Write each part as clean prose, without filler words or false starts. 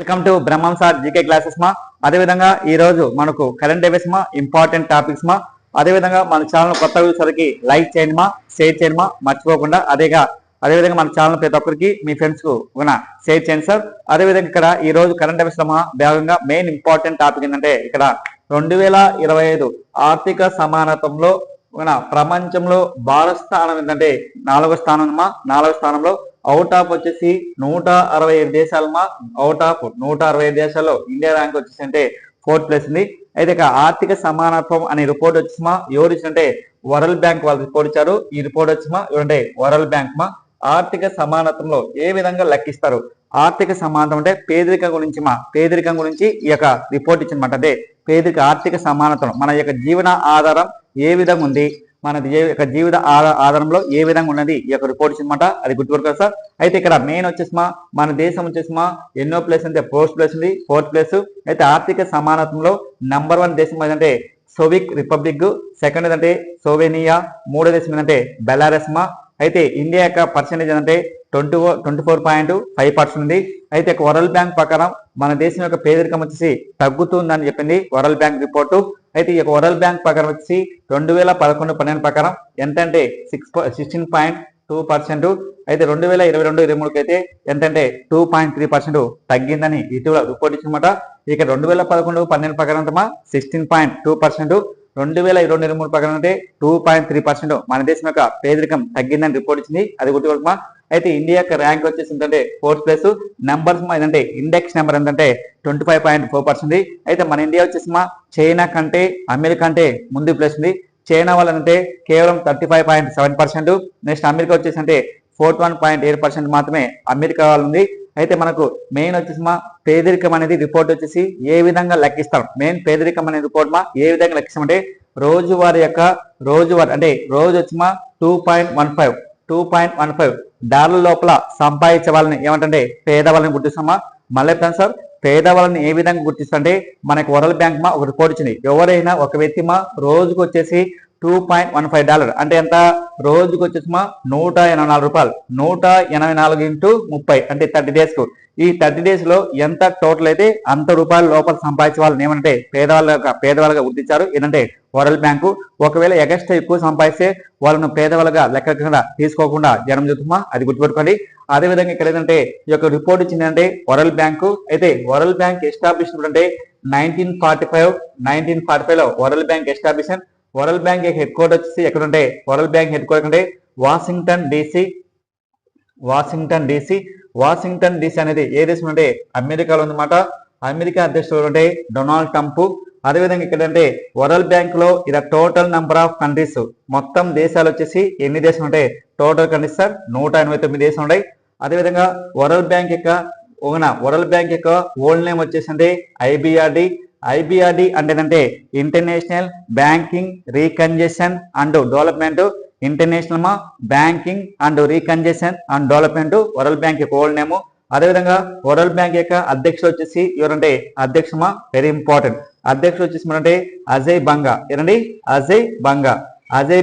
Welcome to Brahmam sir GK classes మా. అదేవిధంగా ఈ రోజు మనకు కరెంట్ అఫైర్స్ మా, ఇంపార్టెంట్ టాపిక్స్ మా. అదేవిధంగా మన ఛానల్ కొత్త వ్యూసర్కి లైక్ చేయండి మా, షేర్ చేయండి మా మర్చిపోకుండా. అదేవిధంగా మన ఛానల్ ప్రతి ఒక్కరికి మీ ఫ్రెండ్స్ కు షేర్ చేయండి సార్. అదేవిధంగా ఇక్కడ ఈ రోజు కరెంట్ అఫైర్స్ లో భాగంగా మెయిన్ ఇంపార్టెంట్ టాపిక్ ఏంటంటే ఇక్కడ 2025 ఆర్థిక సమానత్వంలో ప్రపంచంలో భారత స్థానం ఏంటంటే 4వ స్థానం మా. 4వ స్థానంలో అవుట్ ఆఫ్ వచ్చేసి 165 దేశాలు మా. అవుట్ ఆఫ్ 165 దేశాల్లో ఇండియా ర్యాంక్ వచ్చేసి అంటే 4th ప్లేస్ ఉంది. అయితే ఇక ఆర్థిక సమానత్వం అనే రిపోర్ట్ వచ్చేసి మా ఎవరు ఇచ్చారంటే వరల్డ్ బ్యాంక్ వాళ్ళు రిపోర్ట్ ఇచ్చారు. ఈ రిపోర్ట్ వచ్చి మా ఏమంటే వరల్డ్ బ్యాంక్ మా ఆర్థిక సమానత్వంలో ఏ విధంగా లెక్కిస్తారు. ఆర్థిక సమానత్వం అంటే పేదరికం గురించి మా. పేదరికం గురించి ఈ యొక్క రిపోర్ట్ ఇచ్చిందన్నమాట. అంటే పేదరిక ఆర్థిక సమానత్వం మన యొక్క జీవన ఆధారం ఏ విధంగా ఉంది, మన జీవిత ఆధారంలో ఏ విధంగా ఉన్నది ఈ యొక్క రిపోర్ట్ ఇచ్చిందన్నమాట. అది గుర్తుపెట్టుకోవాలి సార్. అయితే ఇక్కడ మెయిన్ వచ్చేసి మన దేశం వచ్చేసి ఎన్నో ప్లేస్ అంటే 4th ప్లేస్ ఉంది, 4th ప్లేస్. అయితే ఆర్థిక సమానత్వంలో నంబర్ 1 దేశం ఏంటంటే సోవియట్ రిపబ్లిక్, సెకండ్ ఏంటంటే సోవేనియా, మూడో దేశం ఏంటంటే బెలారస్ మా. అయితే ఇండియా యొక్క పర్సెంటేజ్ అంటే 24.5% ఉంది. అయితే వరల్డ్ బ్యాంక్ ప్రకారం మన దేశం యొక్క పేదరికం వచ్చేసి తగ్గుతుందని చెప్పింది వరల్డ్ బ్యాంక్ రిపోర్టు. అయితే ఈ యొక్క వరల్డ్ బ్యాంక్ ప్రకారం వచ్చి 2011-12 ప్రకారం ఎంత అంటే 16.2%. అయితే 2022-23 అయితే ఎంతంటే 2.3% తగ్గిందని ఇటీవల రిపోర్ట్ ఇచ్చిందన్నమాట. ఇక 2011-12 ప్రకారం 16.2%, 2022-23 ప్రకారం అంటే 2.3% మన దేశం యొక్క పేదరికం తగ్గిందని రిపోర్ట్ ఇచ్చింది. అది గుర్తుపెట్టుమా. అయితే ఇండియా యొక్క ర్యాంక్ వచ్చేసి ఏంటంటే 4th ప్లేస్. నెంబర్స్ ఏంటంటే ఇండెక్స్ నెంబర్ ఏంటంటే 25.4%. అయితే మన ఇండియా వచ్చేసి చైనా కంటే అమెరికా అంటే ముందు ప్లేస్ ఉంది. చైనా వాళ్ళంటే కేవలం 35.7%. నెక్స్ట్ అమెరికా వచ్చేసి అంటే 41.8% మాత్రమే అమెరికా వాళ్ళు ఉంది. అయితే మనకు మెయిన్ వచ్చేసి పేదరికం అనేది రిపోర్ట్ వచ్చేసి ఏ విధంగా లెక్కిస్తాం. మెయిన్ పేదరికం అనే రిపోర్ట్ ఏ విధంగా లెక్కిస్తామంటే రోజువారీ అంటే రోజు వచ్చి $2.15 లోపల సంపాదించే వాళ్ళని ఏమంటే పేదవాళ్ళని గుర్తిస్తామా. మళ్ళీ సార్ పేదవాళ్ళని ఏ విధంగా గుర్తిస్తుంటే మనకి వరల్డ్ బ్యాంక్ ఒక రిపోర్ట్ ఇచ్చింది. ఎవరైనా ఒక వ్యక్తి రోజుకు వచ్చేసి $2.15 అంటే ఎంత రోజుకు వచ్చేసి $184. 184 × 30 అంటే 30 days కు. ఈ 30 days లో ఎంత టోటల్ అయితే అంత రూపాయల లోపల సంపాదించే వాళ్ళని ఏమంటే పేదవాళ్ళగా గుర్తించారు. ఏంటంటే వరల్డ్ బ్యాంకు. ఒకవేళ ఎగస్ట్రా ఎక్కువ సంపాదిస్తే వాళ్ళను పేదవాళ్ళగా లెక్క కింద తీసుకోకుండా జనం చూస్తుమా. అది గుర్తుపెట్టుకోండి. అదేవిధంగా ఇక్కడ ఏంటంటే ఈ యొక్క రిపోర్ట్ ఇచ్చిందంటే వరల్డ్ బ్యాంకు. అయితే వరల్డ్ బ్యాంక్ ఎస్టాబ్లిష్ అంటే 1945 లో world bank establish. World bank head quarter వచ్చేసి ఎక్కడుంటే వరల్డ్ బ్యాంక్ హెడ్ క్వార్టర్ అంటే వాషింగ్టన్ డీసీ అనేది ఏ దేశం అంటే అమెరికాలో ఉందన్నమాట. అమెరికా అధ్యక్షుడు అంటే డొనాల్డ్ ట్రంప్. అదేవిధంగా ఇక్కడ అంటే వరల్డ్ బ్యాంక్ లో ఇలా టోటల్ నెంబర్ ఆఫ్ కంట్రీస్ మొత్తం దేశాలు వచ్చేసి ఎన్ని దేశాలు ఉంటాయి టోటల్ కంట్రీస్ సార్ 189 దేశాలు ఉన్నాయి. అదేవిధంగా వరల్డ్ బ్యాంక్ యొక్క ఓల్డ్ నేమ్ వచ్చేసి అంటే ఐబిఆర్డి అంటే international banking reconstruction and development. International banking and reconstruction and development world bank యొక్క ఓల్డ్ నేమ్. అదేవిధంగా వరల్డ్ బ్యాంక్ యొక్క అధ్యక్షుడు వచ్చేసి ఎవరంటే అధ్యక్షుడు వెరీ ఇంపార్టెంట్. అధ్యక్షుడు వచ్చేసి అంటే అజయ్ బంగా. అజయ్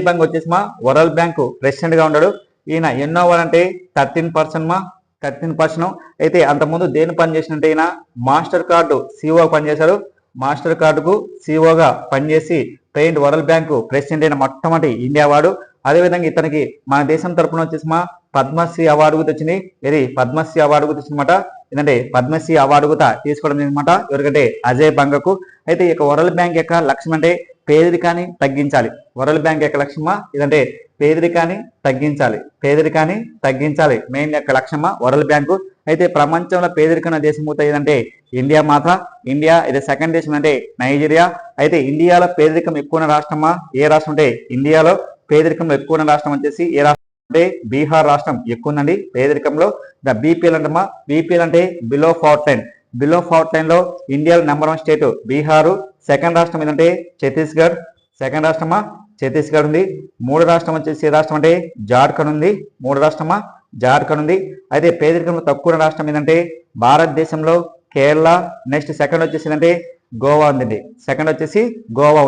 బంగా వచ్చేసి వరల్డ్ బ్యాంక్ ప్రెసిడెంట్ గా ఉన్నాడు. ఈయన ఎన్నో అంటే 13%. అయితే అంతకుముందు దేని పని చేసినట్టే ఈయన మాస్టర్ కార్డు సిఓ పనిచేశారు. మాస్టర్ కార్డుకు సిఓగా పనిచేసి ట్రైన్డ్ వరల్డ్ బ్యాంకు ప్రెసిడెంట్ అయిన మొట్టమొదటి ఇండియా వాడు. అదేవిధంగా ఇతనికి మన దేశం తరపున వచ్చేసి పద్మశ్రీ అవార్డు తెచ్చింది. పద్మశ్రీ అవార్డు తెచ్చిందన్నమాట. ఏంటంటే పద్మశ్రీ అవార్డు కూడా తీసుకోవడం అనమాట ఎవరికంటే అజయ్ బంగకు. అయితే ఈ యొక్క వరల్డ్ బ్యాంక్ యొక్క లక్ష్యం అంటే పేదరికాన్ని తగ్గించాలి. వరల్డ్ బ్యాంక్ యొక్క లక్ష్యమా ఇదంటే పేదరికాన్ని తగ్గించాలి మెయిన్ యొక్క లక్ష్యమా వరల్డ్ బ్యాంకు. అయితే ప్రపంచంలో పేదరికం దేశం ఏదంటే ఇండియా మాత్రం. ఇండియా ఇది సెకండ్ దేశం అంటే నైజీరియా. అయితే ఇండియాలో పేదరికం ఎక్కువ ఉన్న రాష్ట్రమా ఏ రాష్ట్రం అంటే ఇండియాలో పేదరికంలో ఎక్కువ ఉన్న రాష్ట్రం వచ్చేసి ఏ రాష్ట్రం అంటే బీహార్ రాష్ట్రం ఎక్కువ ఉందండి పేదరికంలో. బీపీఎల్ అంటే బిలో ఫార్ట్ లైన్ లో ఇండియాలో నెంబర్ 1 స్టేట్ బీహారు. సెకండ్ రాష్ట్రం ఏంటంటే ఛత్తీస్గఢ్. ఛత్తీస్గఢ్ ఉంది. మూడో రాష్ట్రం వచ్చేసి ఏ రాష్ట్రం అంటే జార్ఖండ్ ఉంది. అయితే పేదరికంలో తక్కువ రాష్ట్రం ఏంటంటే భారతదేశంలో కేరళ. నెక్స్ట్ సెకండ్ వచ్చేసి ఏంటంటే గోవా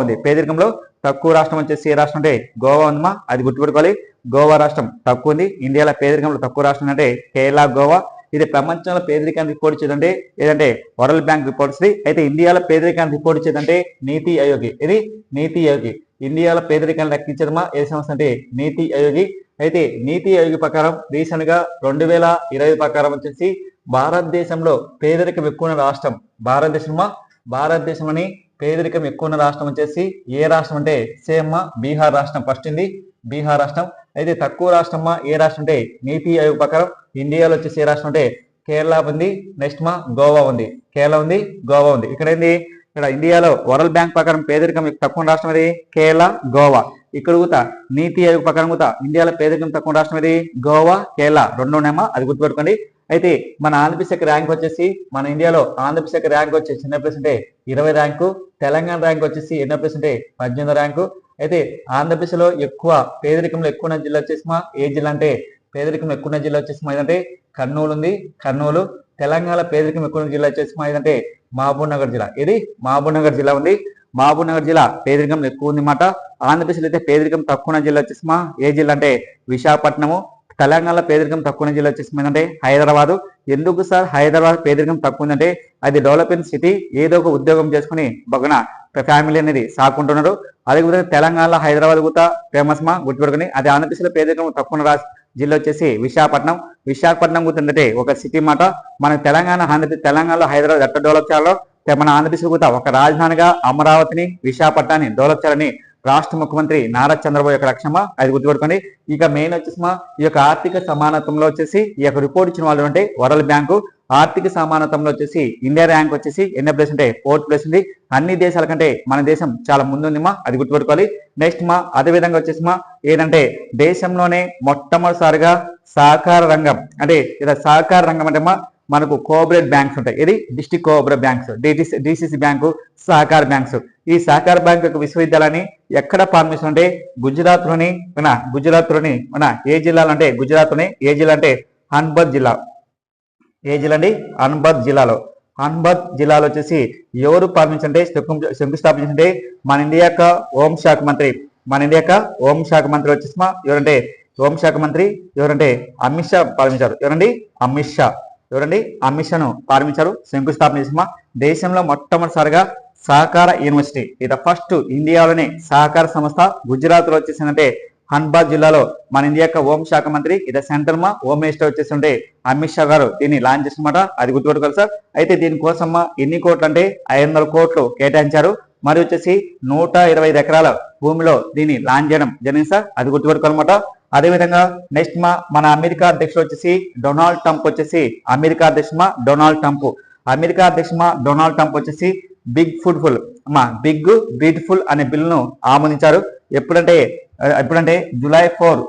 ఉంది. పేదరికంలో తక్కువ రాష్ట్రం వచ్చేసి ఏ రాష్ట్రం అంటే గోవా ఉందమ్మా. అది గుర్తుపెట్టుకోవాలి. గోవా రాష్ట్రం తక్కువ ఉంది. ఇండియాలో పేదరికంలో తక్కువ రాష్ట్రం అంటే కేరళ, గోవా. ఇది ప్రపంచంలో పేదరికాన్ని రిపోర్ట్ ఇచ్చేదంటే ఏదంటే వరల్డ్ బ్యాంక్ రిపోర్ట్స్. అయితే ఇండియాలో పేదరికాన్ని రిపోర్ట్ ఇచ్చేదంటే నీతి ఆయోగ్. ఇది నీతి ఆయోగ్. ఇండియాలో పేదరికాన్ని లెక్కించడమా ఏ సంస్థ అంటే నీతి ఆయోగ్. అయితే నీతి ఆయోగ్ ప్రకారం రీసెంట్ గా 2020 ప్రకారం వచ్చేసి భారతదేశంలో పేదరికం ఎక్కువ ఉన్న రాష్ట్రం భారతదేశంలోని పేదరికం ఎక్కువ ఉన్న రాష్ట్రం వచ్చేసి ఏ రాష్ట్రం అంటే సేమ్ బీహార్ రాష్ట్రం ఫస్ట్ ఉంది. బీహార్ రాష్ట్రం. అయితే తక్కువ రాష్ట్రం ఏ రాష్ట్రం అంటే నీతి ఆయోగ్ ప్రకారం ఇండియాలో వచ్చేసి ఏ రాష్ట్రం అంటే కేరళ ఉంది. నెక్స్ట్ గోవా ఉంది. కేరళ ఉంది, గోవా ఉంది. ఇక్కడ ఏంది, ఇక్కడ ఇండియాలో వరల్డ్ బ్యాంక్ ప్రకారం పేదరికం తక్కువ రాష్ట్రం ఇది కేరళ, గోవా. ఇక్కడ కూడా నీతి ఆయోగ్ ప్రకారం కూడా ఇండియాలో పేదరికం తక్కువ రాష్ట్రం ఇది గోవా, కేరళ రెండు ఉన్నాయమ్మా, అది గుర్తుపెట్టుకోండి. అయితే మన ఆంధ్రప్రదేశ్ ర్యాంక్ వచ్చేసి మన ఇండియాలో ఆంధ్రప్రదేశ్ ర్యాంక్ వచ్చేసి ఎన్నో ప్లేస్ అంటే 20 ర్యాంకు. తెలంగాణ ర్యాంక్ వచ్చేసి ఎన్నో ప్లేస్ అంటే 18 ర్యాంకు. అయితే ఆంధ్రప్రదేశ్ లో ఎక్కువ పేదరికంలో ఎక్కువ ఉన్న జిల్లా వచ్చేసి ఏ జిల్లా అంటే పేదరికం ఎక్కువ ఉన్న జిల్లా వచ్చేసి ఏదంటే కర్నూలు ఉంది, కర్నూలు. తెలంగాణ పేదరికం ఎక్కువ ఉన్న జిల్లా వచ్చేసి ఏదంటే మహబూబ్ నగర్ జిల్లా. ఇది మహబూబ్ నగర్ జిల్లా ఉంది. మహబూబ్ నగర్ జిల్లా పేదరికం ఎక్కువ ఉంది మాట. ఆంధ్రప్రదేశ్ లో అయితే పేదరికం తక్కువ ఉన్న జిల్లా వచ్చేసి ఏ జిల్లా అంటే విశాఖపట్నము. తెలంగాణలో పేదరికం తక్కువ ఉన్న జిల్లా వచ్చేసి ఏంటంటే హైదరాబాదు. ఎందుకు సార్ హైదరాబాద్ పేదరికం తక్కువ ఉందంటే అది డెవలపింగ్ సిటీ, ఏదో ఒక ఉద్యోగం చేసుకుని బగన ఫ్యామిలీ అనేది సాకుంటున్నారు. అదేవిధంగా తెలంగాణలో హైదరాబాద్ కూడా ఫేమస్ గుర్తుపెట్టుకుని. అది ఆంధ్రప్రదేశ్లో పేదరికం తక్కువ ఉన్న జిల్లా వచ్చేసి విశాఖపట్నం. విశాఖపట్నం గుర్తుంటే ఒక సిటీ మాట. మన తెలంగాణలో హైదరాబాద్ ఎట్లా డెవలప్ చేయాలో మన ఆంధ్రప్రదేశ్ కూడా ఒక రాజధానిగా అమరావతిని, విశాఖపట్నాన్ని డెవలప్ చేయాలని రాష్ట్ర ముఖ్యమంత్రి నారా చంద్రబాబు యొక్క లక్ష్యమా, అది గుర్తుపెట్టుకోండి. ఇక మెయిన్ వచ్చేసి ఈ యొక్క ఆర్థిక సమానత్వంలో వచ్చేసి ఈ యొక్క రిపోర్ట్ ఇచ్చిన వాళ్ళు అంటే వరల్డ్ బ్యాంకు. ఆర్థిక సమానత్వంలో వచ్చేసి ఇండియా ర్యాంక్ వచ్చేసి ఎన్నో ప్లేస్ అంటే 4th ప్లేస్ ఉంది. అన్ని దేశాల కంటే మన దేశం చాలా ముందుందిమా, అది గుర్తుపెట్టుకోవాలి. నెక్స్ట్ అదేవిధంగా వచ్చేసి ఏదంటే దేశంలోనే మొట్టమొదటిసారిగా సహకార రంగం అంటే సహకార రంగం అంటే మనకు కోఆపరేటివ్ బ్యాంక్స్ ఉంటాయి. ఇది district cooperative banks, DCC bank, సహకార బ్యాంక్స్. ఈ సహకార బ్యాంక్ యొక్క విశ్వవిద్యాలయాన్ని ఎక్కడ ఫార్మేషన్ అంటే గుజరాత్ లోని మన ఏ జిల్లాలో అంటే గుజరాత్ లోని ఏ జిల్లా అంటే అన్బద్ జిల్లా. ఏ జిల్లా అండి? అన్బద్ జిల్లాలో. అన్బద్ జిల్లాలో వచ్చేసి ఎవరు ఫార్మించంటే శంకుస్థాపించంటే మన ఇండియా యొక్క హోంశాఖ మంత్రి. మన ఇండియా యొక్క హోంశాఖ మంత్రి వచ్చేసి ఎవరంటే హోంశాఖ మంత్రి ఎవరంటే అమిత్ షా ప్రారంభించారు. ఎవరండి? అమిత్ షా. ఎవరండి? అమిత్ షాను ప్రారంభించారు, శంకుస్థాపన చేసిన దేశంలో మొట్టమొదటిసారిగా సహకార యూనివర్సిటీ. ఇది ఫస్ట్ ఇండియాలోనే సహకార సంస్థ గుజరాత్ లో వచ్చేసిందంటే హన్బాద్ జిల్లాలో మన ఇండియా యొక్క హోం శాఖ మంత్రి ఇది సెంట్రల్ హోమ్ మినిస్టర్ వచ్చేసి అమిత్ షా గారు దీన్ని లాంచ్ చేసినమాట, అది గుర్తుపెట్టుకోవాలి సార్. అయితే దీనికోసం ఎన్ని కోట్లు అంటే 500 కోట్లు కేటాయించారు. మరి వచ్చేసి 125 ఎకరాల భూమిలో దీన్ని లాంచ్ చేయడం జరిగింది సార్, అది గుర్తుపెట్టుకోవాలన్నమాట. అదేవిధంగా నెక్స్ట్ మన అమెరికా అధ్యక్షుడు వచ్చేసి డొనాల్డ్ ట్రంప్ వచ్చేసి అమెరికా అధ్యక్షుడు డొనాల్డ్ ట్రంప్ వచ్చేసి బిగ్ బ్యూటిఫుల్ అనే బిల్లును ఆమోదించారు. ఎప్పుడంటే జూలై 4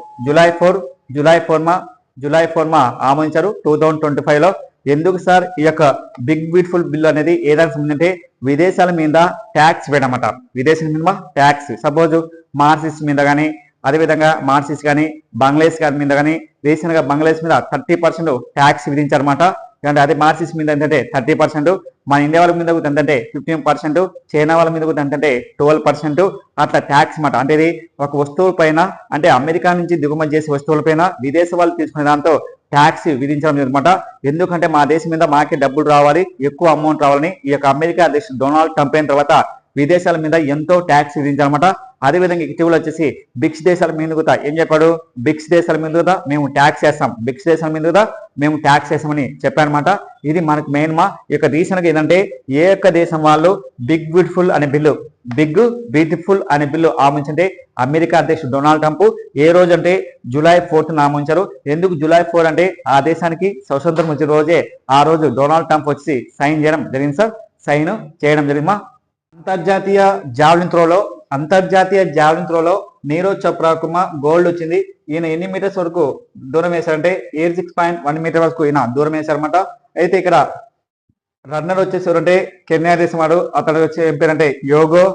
ఆమోదించారు 2025 లో. ఎందుకు సార్ ఈ యొక్క బిగ్ బ్యూటిఫుల్ బిల్లు అనేది ఏదానికి సంబంధించి విదేశాల మీద ట్యాక్స్ వేయడమట. విదేశాల మీద ట్యాక్స్ సపోజ్ మార్సిస్ మీద కానీ, అదేవిధంగా మార్సిస్ కానీ బంగ్లాదేశ్ గారి మీద కానీ రీసెంట్ గా బంగ్లాదేశ్ మీద 30% ట్యాక్స్ విధించారన్నమాట. అంటే అదే మార్సిస్ మీద ఏంటంటే 30%, మన ఇండియా వాళ్ళ మీద కూడా ఎంతంటే 15%, చైనా వాళ్ళ మీద కూడా ఎంతంటే 12% అట్లా ట్యాక్స్ మాట. అంటే ఇది ఒక వస్తువుల పైన అంటే అమెరికా నుంచి దిగుమతి చేసే వస్తువుల పైన విదేశ వాళ్ళు తీసుకునే దాంతో ట్యాక్స్ విధించడం అనమాట. ఎందుకంటే మా దేశం మీద మాకే డబ్బులు రావాలి, ఎక్కువ అమౌంట్ రావాలని ఈ యొక్క అమెరికా అధ్యక్షుడు డొనాల్డ్ ట్రంప్ అయిన తర్వాత విదేశాల మీద ఎంతో ట్యాక్స్ విధించాలన్నమాట. అదేవిధంగా ఇటీవల వచ్చేసి బ్రిక్స్ దేశాల మీద కూడా ఏం చెప్పాడు, బ్రిక్స్ దేశాల మీద కూడా మేము ట్యాక్స్ వేస్తాం, బ్రిక్స్ దేశాల మీద కూడా మేము ట్యాక్స్ వేస్తామని చెప్పారనమాట. ఇది మనకు మెయిన్ ఇక రీసెంట్ గా ఏంటంటే ఏ యొక్క దేశం వాళ్ళు బిగ్ బ్యూటిఫుల్ అనే బిల్లు ఆమోదించంటే అమెరికా అధ్యక్షుడు డొనాల్డ్ ట్రంప్ ఏ రోజు అంటే జూలై 4 ఆమోదించారు. ఎందుకు జూలై 4 అంటే ఆ దేశానికి స్వతంత్రం వచ్చిన రోజే ఆ రోజు డొనాల్డ్ ట్రంప్ వచ్చి సైన్ చేయడం జరిగింది సార్, సైన్ చేయడం జరిగింది. అంతర్జాతీయ జావలిన్ త్రోలో నీరజ్ చోప్రాకు గోల్డ్ వచ్చింది. ఈయన ఎన్ని మీటర్స్ వరకు దూరం వేశారంటే 86.1 మీటర్ వరకు ఈయన దూరం వేశారన్నమాట. అయితే ఇక్కడ రన్నర్ వచ్చేసి ఎవరంటే కెన్యా దేశం వాడు, అతడు వచ్చి ఏం పేరంటే యోగో.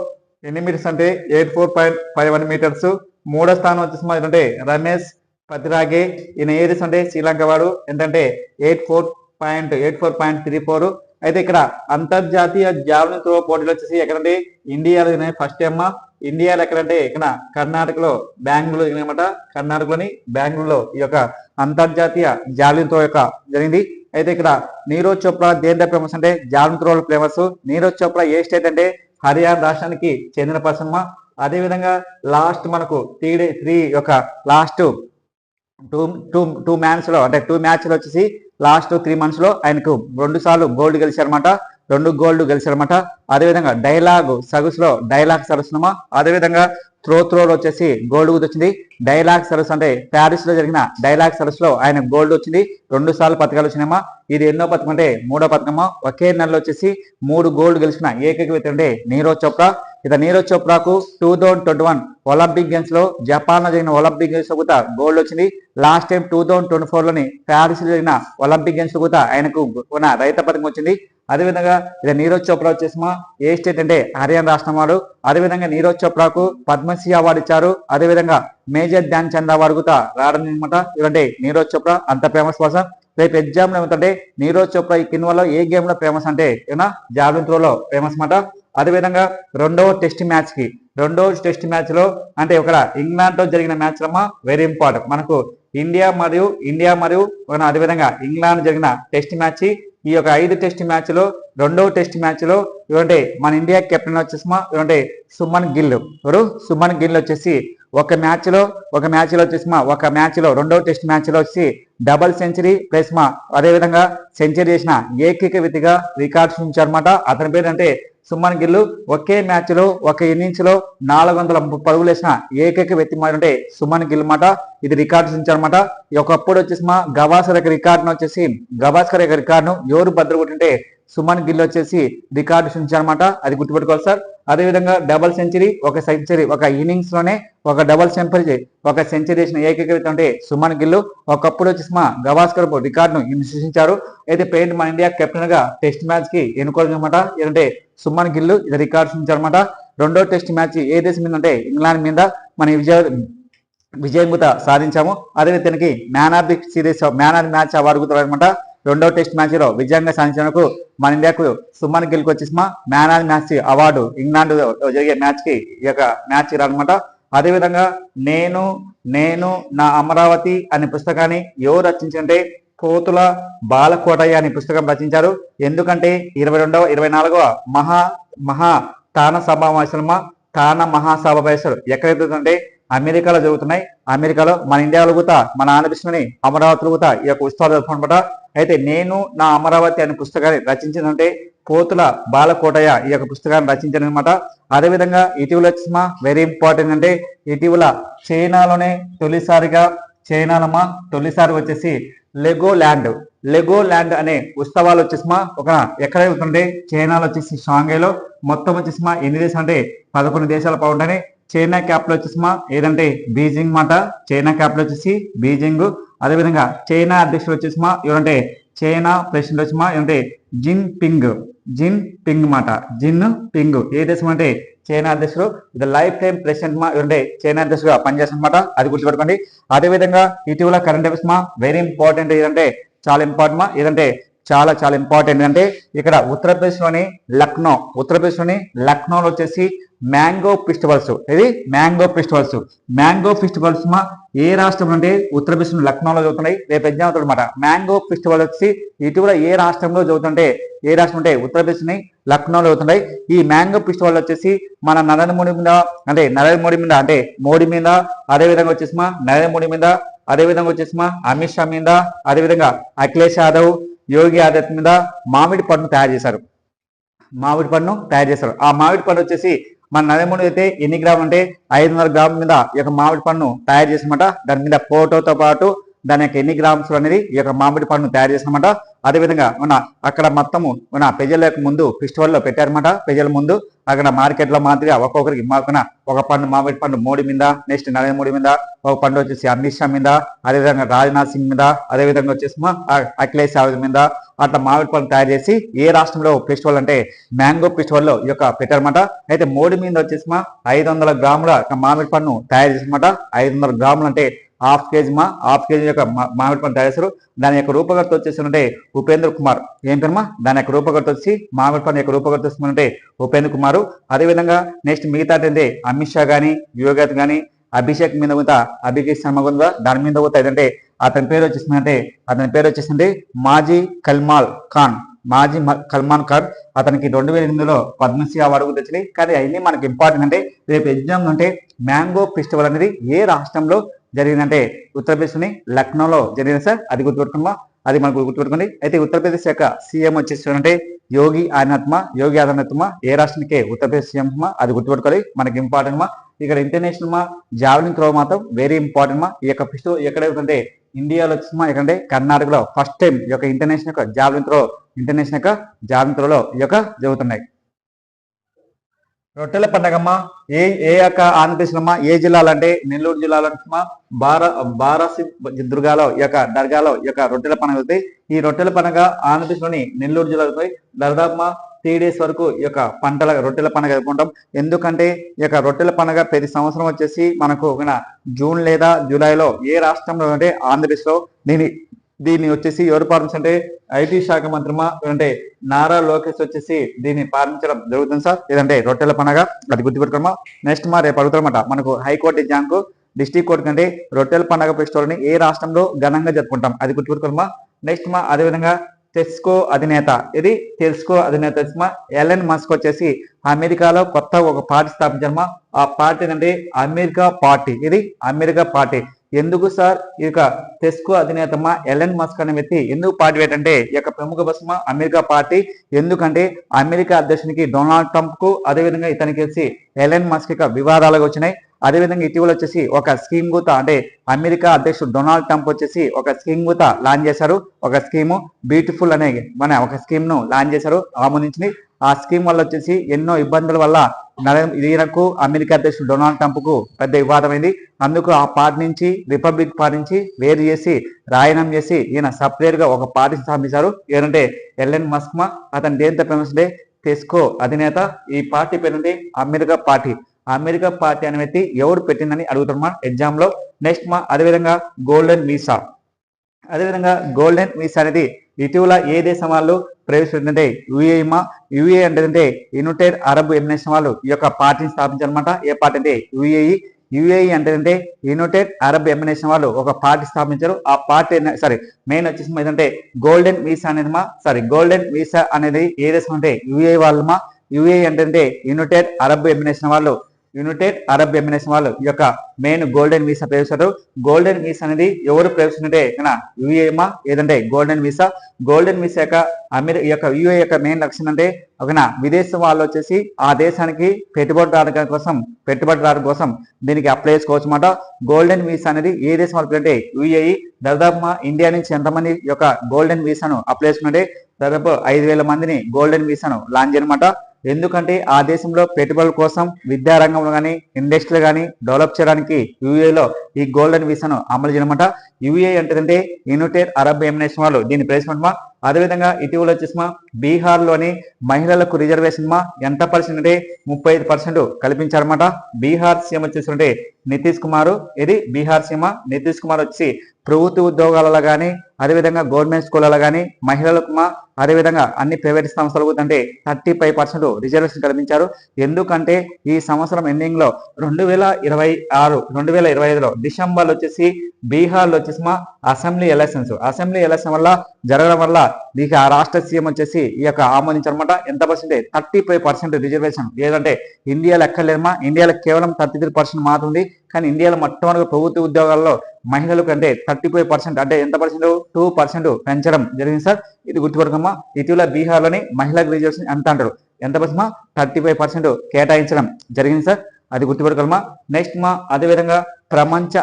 ఎన్ని మీటర్స్ అంటే 84.51 మీటర్స్. మూడో స్థానం వచ్చేసి ఏంటంటే రమేష్ పతిరాగే, ఈయన ఏ దేశం అంటే శ్రీలంక వాడు, ఏంటంటే 84.34. అయితే ఇక్కడ అంతర్జాతీయ జావలిన్ త్రో పోటీలు వచ్చేసి ఎక్కడంటే ఇండియాలో ఫస్ట్ టైమ్. ఇండియాలో ఎక్కడంటే ఇక్కడ కర్ణాటకలో బెంగళూరు అనమాట. కర్ణాటకలోని బెంగళూరులో ఈ యొక్క అంతర్జాతీయ జావలిన్ త్రో యొక్క జరిగింది. అయితే ఇక్కడ నీరజ్ చోప్రా దేంట్లో ఫేమస్ అంటే జావెలిన్ త్రోలో ఫేమస్. నీరజ్ చోప్రా ఏ స్టేట్ అంటే హర్యానా రాష్ట్రానికి చెందిన పర్సన్ మా. అదేవిధంగా లాస్ట్ మనకు త్రీ యొక్క లాస్ట్ టూ మ్యాచ్లో అంటే 2 మ్యాచ్లు వచ్చేసి లాస్ట్ 3 months లో ఆయనకు 2 సార్లు గోల్డ్ గెలిచారన్నమాట, 2 గోల్డ్ గెలిచారన్నమాట. అదేవిధంగా డైలాగ్ సగస్లో డైలాగ్ సరస్సునమా, అదేవిధంగా త్రోలో వచ్చేసి గోల్డ్ వచ్చింది. డైలాగ్ సరస్సు అంటే ప్యారిస్ లో జరిగిన డైలాగ్ సరస్సులో ఆయన గోల్డ్ వచ్చింది, 2 సార్లు పథకాలు వచ్చినాయమ్మా. ఇది ఎన్నో పథకం అంటే 3వ పథకమా. ఒకే నెలలో వచ్చేసి 3 గోల్డ్ గెలిచిన ఏకైక వ్యక్తి అంటే నీరజ్ చోప్రా. ఇక నీరజ్ చోప్రాకు 2021 ఒలింపిక్ గేమ్స్ లో జపాన్ లో జరిగిన ఒలింపిక్ గేమ్స్ లో కూడా గోల్డ్ వచ్చింది. లాస్ట్ టైం 2024లోని ప్యారిస్ లో జరిగిన ఒలింపిక్ గేమ్స్ లో కూడా ఆయనకు రైత పథకం వచ్చింది. అదేవిధంగా ఇక నీరజ్ చోప్రా వచ్చేసిమా ఏ స్టేట్ అంటే హర్యానా రాష్ట్రం వాడు. అదేవిధంగా నీరజ్ చోప్రాకు పద్మశ్రీ అవార్డు ఇచ్చారు. అదేవిధంగా మేజర్ ధ్యాన్ చంద్ అవార్డు కూడా రావడం అనమాట. ఇదంటే నీరజ్ చోప్రా అంత ఫేమస్ పర్సన్. రేపు ఎగ్జామ్ లో ఏమంటే నీరజ్ చోప్రా ఈ కింద ఏ గేమ్ లో ఫేమస్ అంటే ఏమన్నా జావెలిన్ త్రోలో ఫేమస్ మాట. అదేవిధంగా రెండవ టెస్ట్ మ్యాచ్ లో అంటే ఒక ఇంగ్లాండ్ తో జరిగిన మ్యాచ్ అమ్మా వెరీ ఇంపార్టెంట్. మనకు ఇండియా మరియు అదేవిధంగా ఇంగ్లాండ్ జరిగిన టెస్ట్ మ్యాచ్. ఈ యొక్క 5 టెస్ట్ మ్యాచ్ లో రెండవ టెస్ట్ మ్యాచ్ లో ఇవ్వండి మన ఇండియా కెప్టెన్ వచ్చేసిమా ఇవ్వండి సుమన్ గిల్ వచ్చేసి ఒక మ్యాచ్ లో వచ్చేసిమా రెండవ టెస్ట్ మ్యాచ్ లో వచ్చి డబల్ సెంచరీ ప్లస్ అదేవిధంగా సెంచరీ చేసిన ఏకైక వ్యక్తిగా రికార్డ్స్ ఉంచారన్నమాట. అతని పేరు అంటే సుమన్ గిల్. ఒకే మ్యాచ్ లో ఒక ఇన్నింగ్స్ లో 430 పరుగులు వేసిన ఏకైక వ్యక్తి అంటే సుమన్ గిల్ మాట. ఇది రికార్డ్స్ ఉంచారన్నమాట. ఒకప్పుడు వచ్చేసి గవాస్కర్ యొక్క రికార్డును ఎవరు బద్దలుకొట్టింటే సుమన్ గిల్ వచ్చేసి రికార్డు ఉంచారన్నమాట. అది గుర్తుపెట్టుకోవాలి సార్. అదేవిధంగా డబల్ సెంచరీ ఒక ఇన్నింగ్స్ లోనే ఒక సెంచరీ చేసిన ఏకైక వ్యక్తి అంటే సుమన్ గిల్. ఒకప్పుడు వచ్చేసి గవాస్కర్ రికార్డును సృష్టించారు. అయితే పెయింట్ మన ఇండియా కెప్టెన్ గా టెస్ట్ మ్యాచ్ కి ఎన్నుకోవాలి అనమాట. ఏంటంటే సుమన్ గిల్ ఇది రికార్డ్స్ ఉంచారన్నమాట. రెండో టెస్ట్ మ్యాచ్ ఏ దేశం మీద అంటే ఇంగ్లాండ్ మీద మన విజయం కూడా సాధించాము. అదే తనకి man of the match award కూడా అనమాట. రెండవ టెస్ట్ మ్యాచ్ లో విజయంగా సాధించినందుకు మన ఇండియాకు సుమన్ గిల్ కి వచ్చేసి man of the match award England జరిగే మ్యాచ్ కి ఈ యొక్క మ్యాచ్ రానమాట. అదేవిధంగా నేను నా అమరావతి అనే పుస్తకాన్ని ఎవరు రచించారంటే కోతుల బాలకోటయ్య అనే పుస్తకం రచించారు. ఎందుకంటే 24వ తాన మహాసమావేశాలు ఎక్కడైతే అమెరికాలో జరుగుతున్నాయి. అమెరికాలో మన ఇండియాలో కూడా మన ఆంధ్రప్రదేశ్లోని అమరావతిలో కూడా ఈ యొక్క ఉత్సవాలు జరుపుకుంటారన్నమాట. అయితే నేను నా అమరావతి అనే పుస్తకాన్ని రచించిందంటే కోతుల బాలకోటయ్య ఈ యొక్క పుస్తకాన్ని రచించారనమాట. అదేవిధంగా ఇటీవల వచ్చేసిమా వెరీ ఇంపార్టెంట్ అంటే ఇటీవల చైనాలోనే తొలిసారి వచ్చేసి లెగో ల్యాండ్ అనే ఉత్సవాలు వచ్చేసిమా ఎక్కడ అవుతుంటే చైనాలో వచ్చేసి షాంఘైలో. మొత్తం వచ్చేసిమా ఎన్ని దేశాలు అంటే 11 దేశాలు బాగుంటాయి. చైనా క్యాపిటల్ వచ్చేసిమా ఏదంటే బీజింగ్ మాట. చైనా క్యాపిటల్ వచ్చేసి బీజింగ్. అదేవిధంగా చైనా అధ్యక్షుడు వచ్చేసిమా ఏమంటే చైనా ప్రెసిడెంట్ వచ్చేసిమా ఏమంటే జిన్ పింగ్ మాట. ఏ దేశం అంటే చైనా అధ్యక్షుడు. ఇది లైఫ్ టైం ప్రెసిడెంట్ ఏమంటే చైనా అధ్యక్షుడుగా పనిచేస్తున్నమాట. అది గుర్తుపెట్టుకోండి. అదేవిధంగా ఇటీవల కరెంట్ అఫైర్స్ వెరీ ఇంపార్టెంట్ ఏదంటే చాలా ఇంపార్టెంట్ అంటే ఇక్కడ ఉత్తరప్రదేశ్లోని లక్నోలో వచ్చేసి మ్యాంగో ఫెస్టివల్స్ ఏ రాష్ట్రం అంటే ఉత్తరప్రదేశ్ లక్నోలో చదువుతున్నాయి. రేపు ఎగ్జామ్ అవుతుంది అనమాట. మ్యాంగో ఫెస్టివల్ వచ్చి ఇటీవల ఏ రాష్ట్రంలో చదువుతుంటే ఉత్తరప్రదేశ్ ని లక్నోలో చదువుతున్నాయి. ఈ మ్యాంగో ఫెస్టివల్ వచ్చేసి మన నరేంద్ర మోడీ మీద అదేవిధంగా వచ్చేసి అమిత్ షా మీద అదేవిధంగా అఖిలేష్ యాదవ్ యోగి ఆదిత్య మీద మామిడి పండును తయారు చేశారు. ఆ మామిడి పండు వచ్చేసి మన నరేంద్ర మోడీ అయితే ఎన్ని గ్రాములు అంటే 500 గ్రాముల మీద ఈ యొక్క మామిడి పండును తయారు చేసినమాట. దాని మీద ఫోటోతో పాటు దాని యొక్క ఎన్ని గ్రామ్స్ అనేది ఈ యొక్క మామిడి పండును తయారు చేసినమాట. అదేవిధంగా అక్కడ మొత్తము ప్రజల ముందు ఫెస్టివల్లో పెట్టారన్నమాట. ప్రజల ముందు అక్కడ మార్కెట్లో మాదిరిగా ఒక్కొక్కరికి ఒక పండు మామిడి పండు మోడీ మీద, నెక్స్ట్ నరేంద్ర మోడీ మీద, ఒక పండు వచ్చేసి అమిత్ షా మీద, అదేవిధంగా రాజ్నాథ్ సింగ్ మీద, అదేవిధంగా వచ్చేసి అఖిలేష్ యాదవ్ మీద అట్లా మామిడి పండు తయారు చేసి ఏ రాష్ట్రంలో ఫెస్టివల్ అంటే మ్యాంగో ఫెస్టివల్లో ఈ యొక్క పెట్టారన్నమాట. అయితే మోడీ మీద వచ్చేసి 500 గ్రాముల మామిడి పండును తయారు చేసినమాట. 500 గ్రాములు అంటే హాఫ్ కేజీ యొక్క మామిడి పండు తయారు చేశారు. దాని యొక్క రూపకర్త వచ్చేసి ఉపేంద్ర కుమార్. ఏంటమ్మా దాని యొక్క రూపకర్త వచ్చి మామిడి పండు యొక్క రూపకర్త వస్తుందంటే ఉపేంద్ర కుమార్. అదేవిధంగా నెక్స్ట్ మిగతా అంటే అమిత్ షా కానీ, యోగి కానీ, అభిషేక్ మీద కూడా అభిషేక్ శర్మ కూడా దాని మీద కూడా ఏదంటే అతని పేరు వచ్చేసింది మాజీ కల్మాన్ ఖాన్. అతనికి 2008లో పద్మశ్రీ అవార్డు తెచ్చినాయి. కానీ అవన్నీ మనకి ఇంపార్టెంట్ అంటే రేపు ఎగ్జామ్ అంటే మ్యాంగో ఫెస్టివల్ అనేది ఏ రాష్ట్రంలో జరిగిందంటే ఉత్తరప్రదేశ్లోని లక్నోలో జరిగింది సార్. అది మనకు గుర్తుపెట్టుకోండి. అయితే ఉత్తరప్రదేశ్ యొక్క సీఎం వచ్చేసి యోగి ఆదిత్యనాథ్ ఏ రాష్ట్రానికి ఉత్తరప్రదేశ్ సీఎం అది గుర్తుపెట్టుకోవాలి, మనకి ఇంపార్టెంట్ ఇక్కడ ఇంటర్నేషనల్ జావెలిన్ త్రో మాత్రం వెరీ ఇంపార్టెంట్ ఈ యొక్క ఫెస్టివల్ ఎక్కడైతే ఇండియాలో వచ్చేసి ఎక్కడంటే కర్ణాటకలో ఫస్ట్ టైం ఈ యొక్క ఇంటర్నేషనల్ జావెలిన్ త్రోలో ఈ యొక్క జరుగుతున్నాయి. రొట్టెల పండగమ్మ ఏ యొక్క ఆంధ్రప్రదేశ్లో ఏ జిల్లాలో అంటే నెల్లూరు జిల్లాలో బారాసి దుర్గాలో ఈ యొక్క దర్గాలో ఈ యొక్క రొట్టెల పండుగ అవుతాయి. ఈ రొట్టెల పండుగ ఆంధ్రప్రదేశ్లోని నెల్లూరు జిల్లాలో దాదాపు 3 days వరకు ఈ యొక్క రొట్టెల పండుగ జరుపుకుంటాం. ఎందుకంటే ఈ యొక్క రొట్టెల పండుగ ప్రతి సంవత్సరం వచ్చేసి మనకు జూన్ లేదా జూలైలో ఏ రాష్ట్రంలో అంటే ఆంధ్రప్రదేశ్లో దీన్ని వచ్చేసి ఎవరు పాటించంటే ఐటీ శాఖ మంత్రి అంటే నారా లోకేష్ వచ్చేసి దీన్ని పాటించడం జరుగుతుంది సార్. లేదంటే రొట్టెల పండుగ అది గుర్తుపెట్టుకోమా. నెక్స్ట్ రేపు అడుగుతారన్నమాట మనకు హైకోర్టు ఎగ్జామ్కు డిస్ట్రిక్ట్ కోర్టు కంటే రొట్టెల పండుగ ఫెస్టివల్ని ఏ రాష్ట్రంలో ఘనంగా జరుపుకుంటాం అది గుర్తుపెట్టుకోమా. నెక్స్ట్ అదేవిధంగా టెస్కో అధినేత ఎలన్ మస్క్ వచ్చేసి అమెరికాలో కొత్త ఒక పార్టీ స్థాపించారమ్మా. ఆ పార్టీ అంటే అమెరికా పార్టీ. ఎందుకు సార్ ఈ యొక్క టెస్కో అధినేతమ్మ ఎలన్ మస్క్ అనే వ్యక్తి ఎందుకు పార్టీ పెట్టంటే ఈ యొక్క ప్రముఖ బస్సు అమెరికా పార్టీ. ఎందుకంటే అమెరికా అధ్యక్షునికి డొనాల్డ్ ట్రంప్ కు అదేవిధంగా ఇతనికి వచ్చి ఎలన్ మస్క్ యొక్క వివాదాలుగా వచ్చినాయి. అదేవిధంగా ఇటీవల వచ్చేసి ఒక స్కీమ్ గుత అంటే అమెరికా అధ్యక్షుడు డొనాల్డ్ ట్రంప్ వచ్చేసి ఒక స్కీమ్ గుత లాంచ్ చేశారు. ఒక స్కీము బ్యూటిఫుల్ అనే ఒక స్కీమ్ ను లాంచ్ చేశారు ఆమోదించింది. ఆ స్కీమ్ వల్ల వచ్చేసి ఎన్నో ఇబ్బందుల వల్ల ఈయనకు అమెరికా అధ్యక్షుడు డొనాల్డ్ ట్రంప్ కు పెద్ద వివాదమైంది. అందుకు ఆ పార్టీ నుంచి రిపబ్లిక్ పార్టీ నుంచి వేరు చేసి రాయనం చేసి ఈయన సపరేట్ గా ఒక పార్టీ స్థాపించారు. ఏంటంటే ఎలన్ మస్క్ అతని దేంతో ఫేమస్ డే టెస్కో అధినేత. ఈ పార్టీ పేరుంది అమెరికా పార్టీ అనే వ్యక్తి ఎవరు పెట్టిందని అడుగుతున్నా ఎగ్జామ్ లో. నెక్స్ట్ అదేవిధంగా గోల్డెన్ వీసా అనేది ఇటీవల ఏ దేశం వాళ్ళు ప్రవేశపెట్టిందంటే యుఏఈ అంటే యునైటెడ్ అరబ్ ఎమిరేట్స్ వాళ్ళు ఈ యొక్క పార్టీని స్థాపించారనమాట. ఏ పార్టీ అంటే యుఏఈ అంటే యునైటెడ్ అరబ్ ఎమిరేట్స్ వాళ్ళు ఒక పార్టీ స్థాపించారు. ఆ పార్టీ మెయిన్ వచ్చేసి ఏంటంటే గోల్డెన్ వీసా అనేది ఏ దేశం అంటే యుఏఈ అంటే యునైటెడ్ అరబ్ ఎమిరేట్స్ వాళ్ళు ఈ యొక్క మెయిన్ గోల్డెన్ వీసా ప్రవేశిస్తారు. గోల్డెన్ వీసా అనేది ఎవరు ప్రవేశింటే యుఏమా ఏదంటే గోల్డెన్ వీసా యొక్క యుఏ యొక్క మెయిన్ లక్ష్యం అంటే విదేశీ వాళ్ళు వచ్చేసి ఆ దేశానికి పెట్టుబడిదారు కోసం దీనికి అప్లై చేసుకోవచ్చు అన్నమాట. గోల్డెన్ వీసా అనేది ఏ దేశం వాళ్ళు అంటే యుఏఈ. దాదాపు ఇండియా నుంచి ఎంతమంది ఈ యొక్క గోల్డెన్ వీసాను అప్లై చేసుకుంటే దాదాపు 5,000 మందిని గోల్డెన్ వీసాను లాంచ్ చేయనమాట. ఎందుకంటే ఆ దేశంలో పెట్టుబడుల కోసం విద్యారంగంలో కానీ ఇండస్ట్రీలు కానీ డెవలప్ చేయడానికి యుఏలో ఈ గోల్డెన్ వీసాను అమలు చేయనమాట. యుఏ అంటే యునైటెడ్ అరబ్ ఎమిరేట్స్ వాళ్ళు దీన్ని ప్రవేశపెట్టమా. అదేవిధంగా ఇటీవల వచ్చేసి బీహార్లోని మహిళలకు రిజర్వేషన్ ఎంత పర్సెంట్ అంటే 35% కల్పించారన్నమాట. బీహార్ సీఎం వచ్చేసి నితీష్ కుమార్. బీహార్ సీఎం నితీష్ కుమార్ వచ్చి ప్రభుత్వ ఉద్యోగాలలో కానీ అదేవిధంగా గవర్నమెంట్ స్కూళ్ళలో కానీ మహిళలకు అదేవిధంగా అన్ని ప్రైవేట్ సంస్థలకు అంటే 35% రిజర్వేషన్ కల్పించారు. ఎందుకంటే ఈ సంవత్సరం ఎండింగ్ లో 2025లో డిసెంబర్ వచ్చేసి బీహార్లో వచ్చేసి అసెంబ్లీ ఎలక్షన్ వల్ల జరగడం వల్ల దీనికి ఆ రాష్ట్ర సీఎం వచ్చేసి ఈ యొక్క ఆమోదించారన్నమాట. ఎంత పర్సెంటే 35% రిజర్వేషన్. ఏదంటే ఇండియాలో ఎక్కర్లేదమ్మా. ఇండియాలో కేవలం 33% మాత్రం ఉంది. కానీ ఇండియాలో మొట్టమొదటి ప్రభుత్వ ఉద్యోగాల్లో మహిళలకు అంటే 35% అంటే ఎంత పర్సెంట్ 2% పెంచడం జరిగింది సార్. ఇది గుర్తుపెట్టుకోమ్మా. ఇటీవల బీహార్లోని మహిళలకు రిజర్వేషన్ ఎంత అంటారు ఎంత పర్సెంట్ 35% కేటాయించడం జరిగింది సార్. అది గుర్తుపెట్టుకోమ్మా. నెక్స్ట్ అదేవిధంగా ప్రపంచ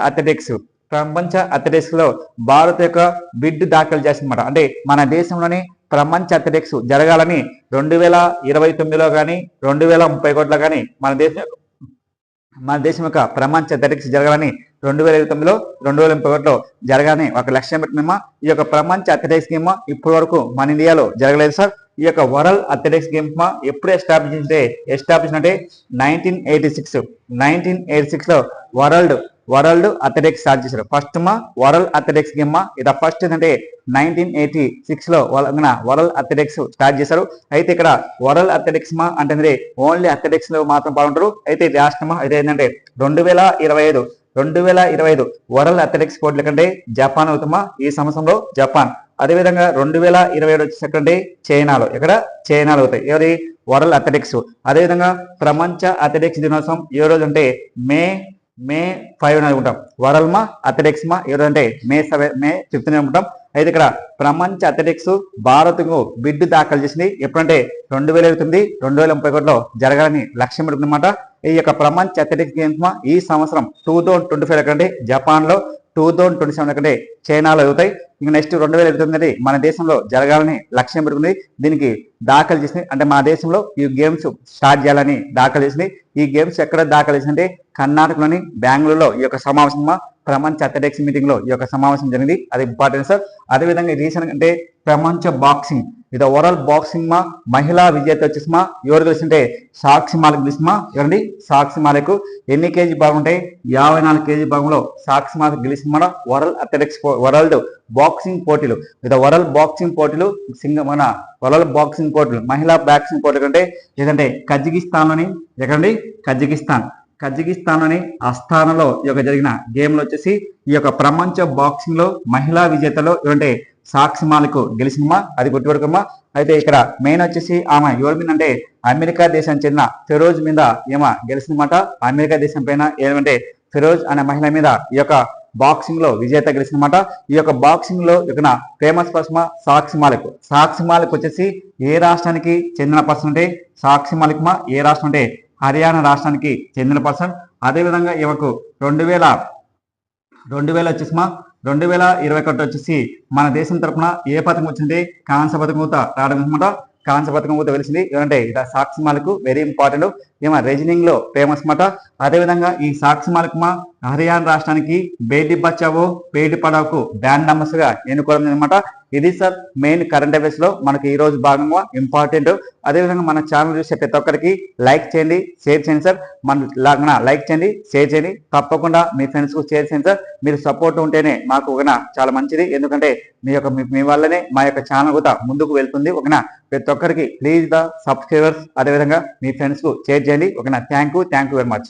అథ్లెటిక్స్ లో భారత్ యొక్క బిడ్ దాఖలు చేసిందన్నమాట. అంటే మన దేశంలోని ప్రపంచ అథ్లెటిక్స్ జరగాలని 2029లో కానీ 2030 కానీ మన దేశం యొక్క ప్రపంచ అథ్లెటిక్స్ జరగాలని 2029లో 2030లో జరగాలని ఒక లక్ష్యం పెట్టినమా. ఈ యొక్క ప్రపంచ అథ్లెటిక్స్ గేమ్ ఇప్పటి వరకు మన ఇండియాలో జరగలేదు సార్. ఈ యొక్క వరల్డ్ అథ్లెటిక్స్ గేమ్ ఎప్పుడు ఎస్టాబ్లిష్ అంటే 1986లో వరల్డ్ అథ్లెటిక్స్ స్టార్ట్ చేశారు. ఫస్ట్ వరల్డ్ అథ్లెటిక్స్ గేమ్ ఇది ఫస్ట్ ఏంటంటే 1986లో వరల్డ్ అథ్లెటిక్స్ స్టార్ట్ చేశారు. అయితే ఇక్కడ వరల్డ్ అథ్లెటిక్స్ అంటే ఓన్లీ అథ్లెటిక్స్ లో మాత్రం పాల్గొంటారు. అయితే రాష్ట్రం అయితే ఏంటంటే 2025 వరల్డ్ అథ్లెటిక్స్ పోటీల కంటే జపాన్ అవుతామా ఈ సంవత్సరంలో జపాన్. అదేవిధంగా 2027 వచ్చేసరికి చైనాలో చైనాలో అవుతాయి ఎవరి వరల్డ్ అథ్లెటిక్స్. అదేవిధంగా ప్రపంచ అథ్లెటిక్స్ దినోత్సవం ఏ రోజు అంటే మే 5 అనుకుంటాం. వరల్డ్ అథ్లెటిక్స్ ఏ రోజు అంటే మే 5 అనుకుంటాం. అయితే ఇక్కడ ప్రపంచ అథ్లెటిక్స్ భారత్కు బిడ్ దాఖలు చేసింది ఎప్పుడంటే 2029 2031లో జరగాలని లక్ష్యం పెడుతుందన్నమాట. ఈ యొక్క ప్రపంచ అథ్లెటిక్స్ గేమ్స్ ఈ సంవత్సరం 2025 కంటే జపాన్ లో, 2027 కంటే చైనాలో అవుతాయి. ఇంకా నెక్స్ట్ 2029 మన దేశంలో జరగాలని లక్ష్యం పెట్టుకుంది. దీనికి దాఖలు చేసింది అంటే మన దేశంలో ఈ గేమ్స్ స్టార్ట్ చేయాలని దాఖలు చేసింది. ఈ గేమ్స్ ఎక్కడ దాఖలు చేసిందంటే కర్ణాటకలోని బెంగళూరులో ఈ యొక్క సమావేశం ప్రపంచ అథ్లెటిక్స్ మీటింగ్ లో ఈ యొక్క సమావేశం జరిగింది. అది ఇంపార్టెంట్ సార్. అదేవిధంగా రీసెంట్ అంటే ప్రపంచ బాక్సింగ్ ఇది వరల్డ్ బాక్సింగ్ మహిళా విజేత వచ్చేసి ఎవరు గెలిచింటే సాక్షి మాలిక్ గెలిచిమా. ఎవరండి సాక్షి మాలిక్. ఎన్ని కేజీ భాగం ఉంటాయి 54 కేజీ భాగంలో సాక్షి మాలిక్ గెలిచిన వరల్డ్ అథ్లెటిక్స్ వరల్డ్ బాక్సింగ్ పోటీలు ఇది వరల్డ్ బాక్సింగ్ పోటీలు మన వరల్డ్ బాక్సింగ్ పోటీలు మహిళా బాక్సింగ్ పోటీలు కంటే ఏదంటే కజకిస్తాన్లోని ఎక్కడండి కజకిస్తాన్లోని అస్థానాలో ఈ యొక్క జరిగిన గేమ్లో వచ్చేసి ఈ యొక్క ప్రపంచ బాక్సింగ్ లో మహిళా విజేతలో ఏమంటే సాక్షి మాలిక్ గెలిచిందమ్మా. అది గుర్తుపెట్టుకోమ్మా. అయితే ఇక్కడ మెయిన్ వచ్చేసి ఆమె ఎవరి మీద అంటే అమెరికా దేశానికి చెందిన ఫిరోజ్ మీద ఏమో గెలిచిందన్నమాట. అమెరికా దేశం పైన ఏమంటే ఫిరోజ్ అనే మహిళ మీద ఈ యొక్క బాక్సింగ్ లో విజేత గెలిచిందన్నమాట. ఈ యొక్క బాక్సింగ్ లో ఇక్కడ ఫేమస్ పర్సన్ సాక్షి మాలిక్ వచ్చేసి ఏ రాష్ట్రానికి చెందిన పర్సన్ అంటే సాక్షి మాలిక్ ఏ రాష్ట్రం అంటే హర్యానా రాష్ట్రానికి చెందిన పర్సన్. అదేవిధంగా ఈమెకు 2020 వచ్చేసి 2021 వచ్చేసి మన దేశం తరఫున ఏ పథకం వచ్చింది కాంస్య పథకం రావడం అనమాట. కాంస్య పథకం కూడా తెలిసింది ఏమంటే ఇక సాక్షి మాలిక్ వెరీ ఇంపార్టెంట్ ఏమో రెజినింగ్ లో ఫేమస్ మాట. అదేవిధంగా ఈ సాక్షి మాలిక్ హర్యానా రాష్ట్రానికి బేటీ బచావో బేటీ పడావోకు బ్రాండ్ అంబాసిడర్ గా ఎన్నుకోవడం అనమాట. ఇది సార్ మెయిన్ కరెంట్ అఫైర్స్ లో మనకి ఈ రోజు భాగంగా ఇంపార్టెంట్. అదేవిధంగా మన ఛానల్ చూసే ప్రతి ఒక్కరికి లైక్ చేయండి, షేర్ చేయండి సార్. మన లైక్ చేయండి, షేర్ చేయండి, తప్పకుండా మీ ఫ్రెండ్స్ కు షేర్ చేయండి సార్. మీరు సపోర్ట్ ఉంటేనే మాకు చాలా మంచిది. ఎందుకంటే మీ వల్లనే మా యొక్క ఛానల్ కూడా ముందుకు వెళ్తుంది. ప్రతి ఒక్కరికి ప్లీజ్ ద సబ్స్క్రైబర్స్ అదేవిధంగా మీ ఫ్రెండ్స్ కు షేర్ చేయండి. Thank you very much.